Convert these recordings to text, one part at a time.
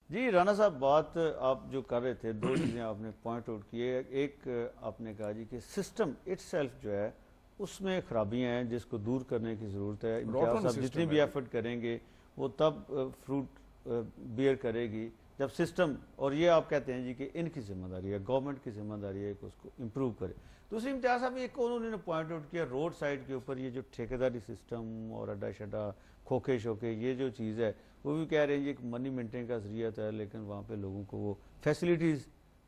جی رانا صاحب، بات آپ جو کر رہے تھے، دو چیزیں آپ نے پوائنٹ آؤٹ کی ہے. ایک آپ نے کہا جی کہ سسٹم اٹ سیلف جو ہے اس میں خرابیاں ہیں جس کو دور کرنے کی ضرورت ہے. امتیاز صاحب جتنی بھی ایفرٹ کریں گے وہ تب فروٹ بیئر کرے گی جب سسٹم، اور یہ آپ کہتے ہیں جی کہ ان کی ذمہ داری ہے، گورنمنٹ کی ذمہ داری ہے کہ اس کو امپروو کرے. دوسری امتیاز صاحب ایک انہوں نے پوائنٹ آؤٹ کیا روڈ سائڈ کے اوپر یہ جو ٹھیکیداری سسٹم اور اڈا شڈا کھوکے شوکے یہ جو چیز ہے، وہ بھی کہہ رہے ہیں یہ ایک منی مینٹین کا ذریعہ ہے، لیکن وہاں پہ لوگوں کو وہ فیسلٹیز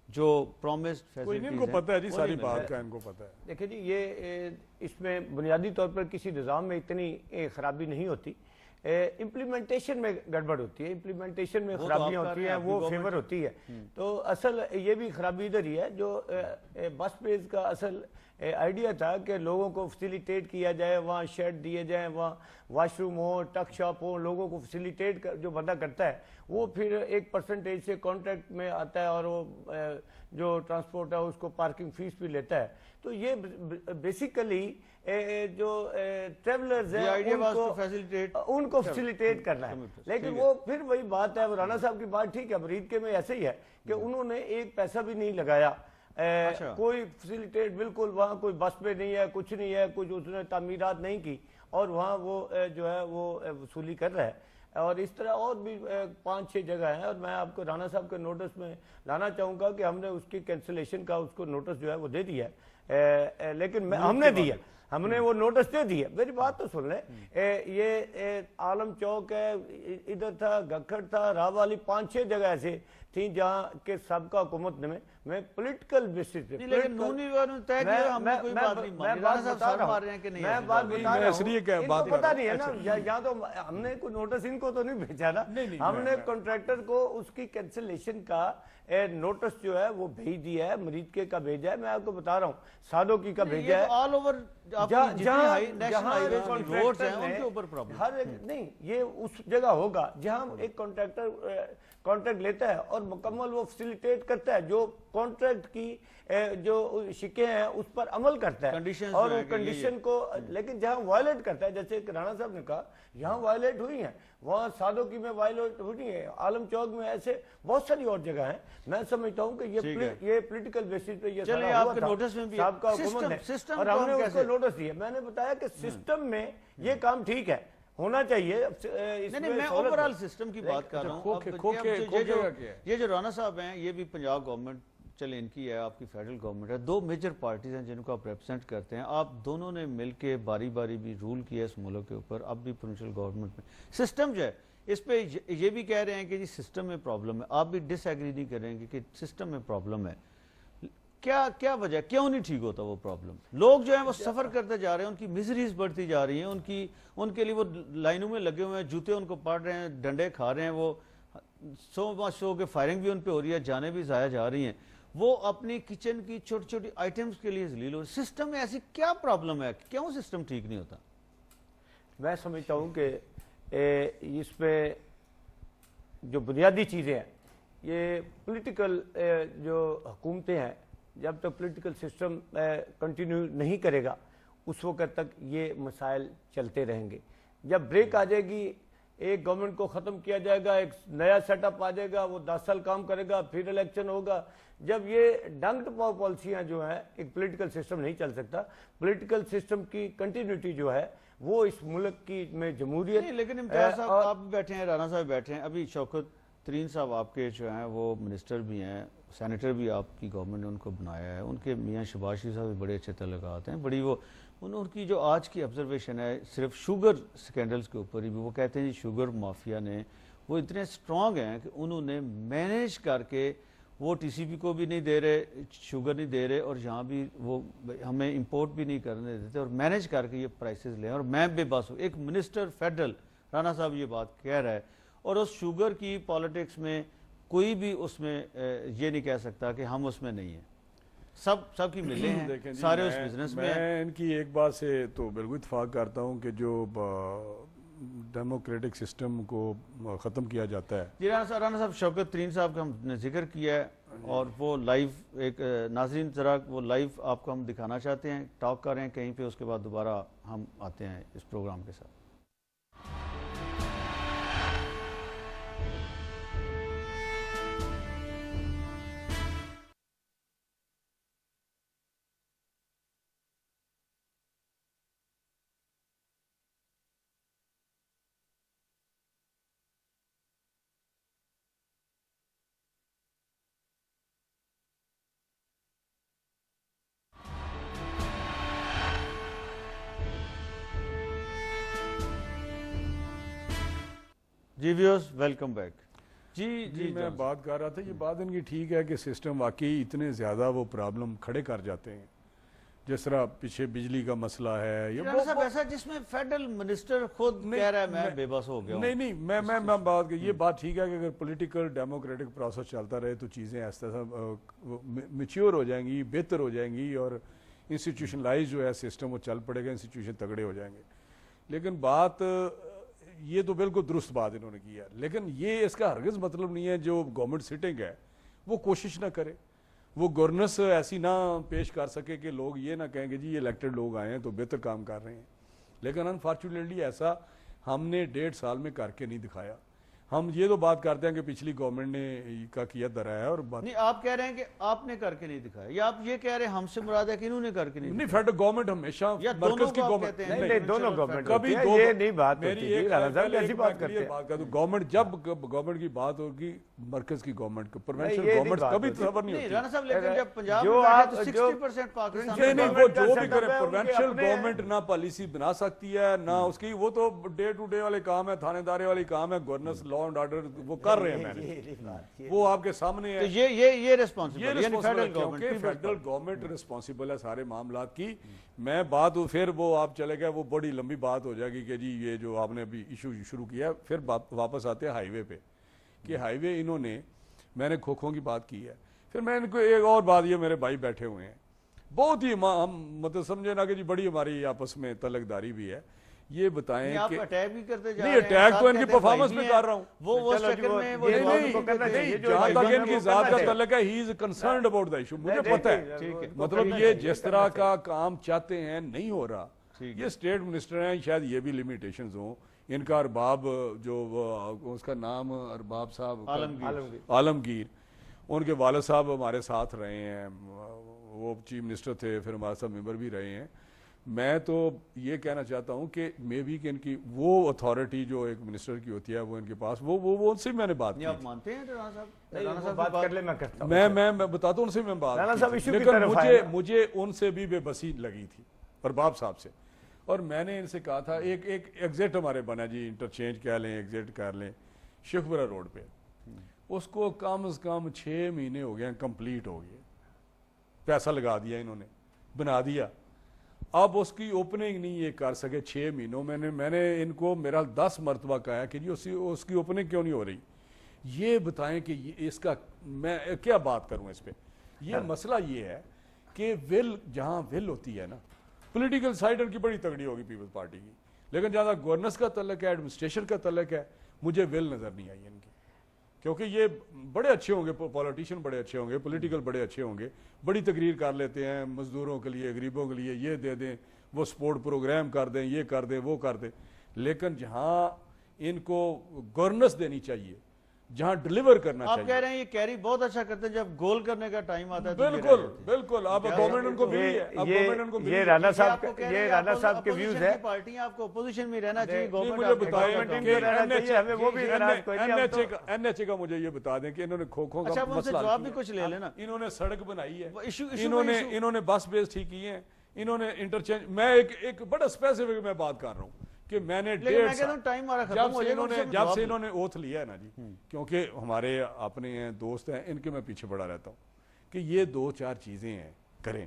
جو پرومسڈ فیسلٹیز ہیں ان کو پتہ ہے جی، ساری بات کا ان کو پتہ ہے. دیکھیں جی، یہ اس میں بنیادی طور پر کسی نظام میں اتنی خرابی نہیں ہوتی، امپلیمنٹیشن میں گڑبڑ ہوتی ہے، امپلیمنٹیشن میں خرابیاں ہوتی ہیں، وہ فیور ہوتی ہے. تو اصل یہ بھی خرابی ادھر ہی ہے. جو بس پیز کا اصل آئیڈیا تھا کہ لوگوں کو فیسیلیٹیٹ کیا جائے، وہاں شیڈ دیے جائیں، وہاں واش روم ہو، ٹک شاپ ہو، لوگوں کو فیسیلیٹیٹ جو بندہ کرتا ہے وہ پھر 1% سے کانٹریکٹ میں آتا ہے اور وہ جو ٹرانسپورٹ ہے اس کو پارکنگ فیس بھی لیتا ہے. تو یہ بیسیکلی جو ٹریولرز ہیں ان کو فیسیلیٹیٹ کرنا ہے. لیکن وہ پھر وہی بات ہے، رانا صاحب کی بات ٹھیک ہے، امریکہ میں ایسے ہی ہے کہ انہوں نے ایک پیسہ بھی نہیں لگایا، کوئی فیسیلیٹیٹ بالکل، وہاں کوئی بس پہ نہیں ہے، کچھ نہیں ہے، کچھ اس نے تعمیرات نہیں کی، اور وہاں وہ جو ہے وہ وصولی کر رہا ہے. اور اس طرح اور بھی 5-6 جگہ ہیں. اور میں آپ کو رانا صاحب کے نوٹس میں لانا چاہوں گا کہ ہم نے اس کی کینسلیشن کا اس کو نوٹس جو ہے وہ دے دیا ہے، لیکن ہم نے وہ نوٹس دے دیے. میری بات تو سن لیں، یہ عالم چوک ہے، ادھر تھا، گکھڑ تھا، راہ والی، 5-6 جگہ ایسے تھیں جہاں کے سابقہ حکومت میں پولیٹیکل بیسس پہ پتا نہیں ہے نا، یہاں تو ہم نے کوئی نوٹس ان کو تو نہیں بھیجا نا، ہم نے کانٹریکٹر کو اس کی کینسلیشن کا نوٹس جو ہے وہ بھیج دیا ہے. مریدکے کا بھیجا ہے، میں آپ کو بتا رہا ہوں، سادوکی کا بھیجا ہے. آل اوور نہیں، یہ اس جگہ ہوگا جہاں ایک کانٹریکٹ لیتا ہے اور مکمل وہ فیسیلیٹیٹ کرتا ہے، جو کانٹریکٹ کی جو شکیں ہیں اس پر عمل کرتا ہے اور وہ کنڈیشن کو. لیکن جہاں وائلیٹ کرتا ہے، جیسے رانا صاحب نے کہا یہاں وائلیٹ ہوئی ہیں، وہاں سادوکی میں وائلیٹ ہوئی ہے، عالم چوک میں، ایسے بہت ساری اور جگہ ہیں. میں سمجھتا ہوں کہ یہ پولیٹیکل بیسس پہ یہ سارا ہوا تھا، سابقہ حکومت نے، اور ہم نے اس کو نوٹس دیا. میں نے بتایا کہ سسٹم میں یہ کام ٹھیک ہے، ہونا چاہیے. میں اوورال سسٹم کی بات کر رہا ہوں. یہ جو رانا صاحب ہیں یہ بھی پنجاب گورنمنٹ، چلے ان کی ہے، آپ کی فیڈرل گورنمنٹ ہے، دو میجر پارٹیز ہیں جن کو آپ ریپرزینٹ کرتے ہیں. آپ دونوں نے مل کے باری باری بھی رول کیا اس ملک کے اوپر، اب بھی پروونشل گورنمنٹ میں سسٹم جو ہے اس پہ یہ بھی کہہ رہے ہیں کہ جی سسٹم میں پرابلم ہے. آپ بھی ڈس ایگری نہیں کریں گے کہ سسٹم میں پرابلم ہے. کیا وجہ، کیوں نہیں ٹھیک ہوتا وہ پرابلم؟ لوگ جو ہیں وہ سفر کرتے جا رہے ہیں، ان کی میزریز بڑھتی جا رہی ہیں، ان کے لیے وہ لائنوں میں لگے ہوئے ہیں، جوتے ان کو پڑ رہے ہیں، ڈنڈے کھا رہے ہیں، وہ سو کے فائرنگ بھی ان پہ ہو رہی ہے، جانیں بھی ضائع جا رہی ہیں، وہ اپنی کچن کی چھوٹی چھوٹی آئٹمز کے لیے ذلیل ہو. سسٹم میں ایسی کیا پرابلم ہے، کیوں سسٹم ٹھیک نہیں ہوتا؟ میں سمجھتا ہوں کہ اس پہ جو بنیادی چیزیں ہیں، یہ پولیٹیکل جو حکومتیں ہیں، جب تک پولیٹیکل سسٹم کنٹینیو نہیں کرے گا اس وقت تک یہ مسائل چلتے رہیں گے. جب بریک آ جائے گی، ایک گورنمنٹ کو ختم کیا جائے گا، ایک نیا سیٹ اپ آ جائے گا، وہ 10 سال کام کرے گا، پھر الیکشن ہوگا. جب یہ ڈنکڈ پالیسیاں جو ہیں، ایک پولیٹیکل سسٹم نہیں چل سکتا. پولیٹیکل سسٹم کی کنٹینیوٹی جو ہے وہ اس ملک کی میں جمہوریت. لیکن امتیاز صاحب آپ بیٹھے ہیں، رانا صاحب بیٹھے ہیں، ابھی شوکت ترین صاحب آپ کے جو ہیں وہ منسٹر بھی ہیں، سینیٹر بھی آپ کی گورنمنٹ نے ان کو بنایا ہے، ان کے میاں شہباز شریف صاحب بھی بڑے اچھے تعلقات ہیں، بڑی وہ ان کی جو آج کی آبزرویشن ہے صرف شوگر سکینڈلز کے اوپر ہی بھی، وہ کہتے ہیں جی شوگر مافیا نے وہ اتنے سٹرونگ ہیں کہ انہوں نے مینیج کر کے وہ ٹی سی پی کو بھی نہیں دے رہے، شوگر نہیں دے رہے، اور یہاں بھی وہ ہمیں امپورٹ بھی نہیں کرنے دیتے، اور مینیج کر کے یہ پرائسز لیں. اور میں بے بس ہوں، ایک منسٹر فیڈرل رانا صاحب یہ بات کہہ رہا ہے، اور اس شوگر کی پالیٹکس میں کوئی بھی اس میں یہ نہیں کہہ سکتا کہ ہم اس میں نہیں ہیں. سب کی ملیں ہیں، سارے اس بزنس میں ہیں. میں ان کی ایک بات سے تو بالکل اتفاق کرتا ہوں کہ جو ڈیموکریٹک سسٹم کو ختم کیا جاتا ہے. جی رانا صاحب، شوکت ترین صاحب کا ہم نے ذکر کیا ہے، اور وہ لائیو ایک ناظرین ذرا وہ لائیو آپ کو ہم دکھانا چاہتے ہیں، ٹاک کر رہے ہیں کہیں پہ، اس کے بعد دوبارہ ہم آتے ہیں اس پروگرام کے ساتھ. جی ویورز ویلکم بیک. جی میں بات کر رہا تھا یہ بات ان کی ٹھیک ہے کہ سسٹم واقعی اتنے زیادہ وہ پرابلم کھڑے کر جاتے ہیں, جس طرح پیچھے بجلی کا مسئلہ ہے, یہ ایسا جس میں فیڈرل منسٹر خود کہہ رہا ہے میں بے بس ہو گیا ہوں. نہیں میں بات یہ بات ٹھیک ہے کہ اگر پولیٹیکل ڈیموکریٹک پروسیس چلتا رہے تو چیزیں ایسا میچیور ہو جائیں گی, بہتر ہو جائیں گی, اور انسٹیٹیوشنلائز جو ہے سسٹم وہ چل پڑے گا, انسٹیٹیوشن تگڑے ہو جائیں گے. لیکن بات یہ تو بالکل درست بات انہوں نے کی ہے, لیکن یہ اس کا ہرگز مطلب نہیں ہے جو گورنمنٹ سٹنگ ہے وہ کوشش نہ کرے, وہ گورننس ایسی نہ پیش کر سکے کہ لوگ یہ نہ کہیں گے جی یہ الیکٹڈ لوگ آئے ہیں تو بہتر کام کر رہے ہیں. لیکن انفارچونیٹلی ایسا ہم نے 1.5 سال میں کر کے نہیں دکھایا. ہم یہ تو بات کرتے ہیں کہ پچھلی گورنمنٹ نے کا کیا درا ہے, اور بات نہیں آپ کہہ رہے ہیں کہ آپ نے کر کے نہیں دکھایا, یا آپ یہ کہہ رہے ہیں ہم سے مراد ہے کہ انہوں نے کر کے نہیں فیڈرل گورنمنٹ ہمیشہ مرکز کی گورنمنٹ نہیں دونوں گورنمنٹ کبھی یہ نہیں بات میری ایسی بات کرتے ہیں گورنمنٹ جب گورنمنٹ کی بات ہوگی مرکز کی گورنمنٹ کو پروینشل گورنمنٹ کبھی تصور نہیں ہوتی. رانا صاحب لیکن جب پنجاب میں 60% پاکستان نہیں وہ جو بھی کرے پروینشل گورنمنٹ نہ پالیسی بنا سکتی ہے نہ اس کی, وہ تو ڈے ٹو ڈے والے کام ہے, تھانے دارے والے کام ہے, گورننس لا اینڈ آرڈر وہ کر رہے ہیں, وہ آپ کے سامنے ہے. یہ ریسپانسبل کیونکہ فیڈرل گورنمنٹ ریسپانسبل ہے سارے معاملات کی. میں بات پھر وہ آپ چلے گئے وہ بڑی لمبی بات ہو جائے گی کہ جی یہ جو آپ نے ابھی ایشو شروع کیا, پھر واپس آتے ہیں ہائی وے پہ کہ ہائی وے انہوں نے, میں نے کھوکھوں کی بات کی ہے, پھر میں ان کو ایک اور بات, یہ میرے بھائی بیٹھے ہوئے ہیں بہت ہی ہم مطلب سمجھے نا کہ جی بڑی ہماری آپس میں تعلق داری بھی ہے, یہ بتائیں کہ اٹیک بھی کرتے نہیں اٹیک تو ان کی پرفارمنس میں کر رہا ہوں, جہاں تک ان کی ذات کا تعلق ہے he is concerned about the issue, مجھے پتہ ہے مطلب یہ جس طرح کا کام چاہتے ہیں نہیں ہو رہا. یہ اسٹیٹ منسٹر ہیں, شاید یہ بھی لمیٹیشنز ہوں. ان کا ارباب جو اس کا نام ارباب صاحب عالمگیر, ان کے والد صاحب ہمارے ساتھ رہے ہیں, وہ چیف منسٹر تھے, پھر ہمارے ساتھ ممبر بھی رہے ہیں. میں تو یہ کہنا چاہتا ہوں کہ مے بی کہ ان کی وہ اتھارٹی جو ایک منسٹر کی ہوتی ہے وہ ان کے پاس وہ ان سے میں نے بات کی. آپ مانتے ہیں رانا صاحب بات کر لے, میں کرتا ہوں, میں بتاتا ہوں ان سے میں بات, لیکن مجھے ان سے بھی بے بسی لگی تھی ارباب صاحب سے, اور میں نے ان سے کہا تھا ایک ایگزٹ ہمارے بنا جی انٹرچینج کہہ لیں ایگزٹ کر لیں شیخپورہ روڈ پہ, اس کو کم از کم 6 مہینے ہو گئے کمپلیٹ ہو گئے, پیسہ لگا دیا انہوں نے, بنا دیا. اب اس کی اوپننگ نہیں یہ کر سکے 6 مہینوں میں نے ان کو میرا 10 مرتبہ کہا کہ جی اس کی اوپننگ کیوں نہیں ہو رہی. یہ بتائیں کہ اس کا میں کیا بات کروں اس پہ. یہ مسئلہ یہ ہے کہ ول جہاں ول ہوتی ہے نا, پولیٹیکل سائڈ ان کی بڑی تگڑی ہوگی پیپلز پارٹی کی, لیکن جہاں گورننس کا تعلق ہے, ایڈمنسٹریشن کا تعلق ہے, مجھے ول نظر نہیں آئی ان کی. کیونکہ یہ بڑے اچھے ہوں گے, پولیٹیشین بڑے اچھے ہوں گے, پولیٹیکل بڑے اچھے ہوں گے, بڑی تقریر کر لیتے ہیں مزدوروں کے لیے, غریبوں کے لیے, یہ دے دیں, وہ سپورٹ پروگرام کر دیں, یہ کر دیں, وہ کر دیں. لیکن جہاں ان کو گورننس دینی چاہیے, جہاں ڈیلیور کرنا چاہیے. آپ کہہ رہے ہیں یہ کیری بہت اچھا کرتے ہیں, جب گول کرنے کا ٹائم آتا ہے بالکل اب گورنمنٹ ان کو ملی ہے. یہ رانا صاحب کے ویوز ہے, پارٹیاں آپ کو اپوزیشن میں رہنا چاہیے, مجھے بتائیں کہ این ایچ اے کا مجھے یہ بتا دیں کہ انہوں نے کھوکھوں کا مسئلہ جواب بھی کچھ لے لینا, انہوں نے سڑک بنائی ہے, انہوں نے بس بیس ٹھیک کی ہیں, انہوں نے انٹرچینج. میں ایک بڑا اسپیسیفک میں بات کر رہا ہوں کہ میں نے جب سے انہوں نے اوتھ لیا ہے نا جی, کیونکہ ہمارے اپنے دوست ہیں ان کے میں پیچھے پڑا رہتا ہوں کہ یہ 2-4 چیزیں ہیں کریں.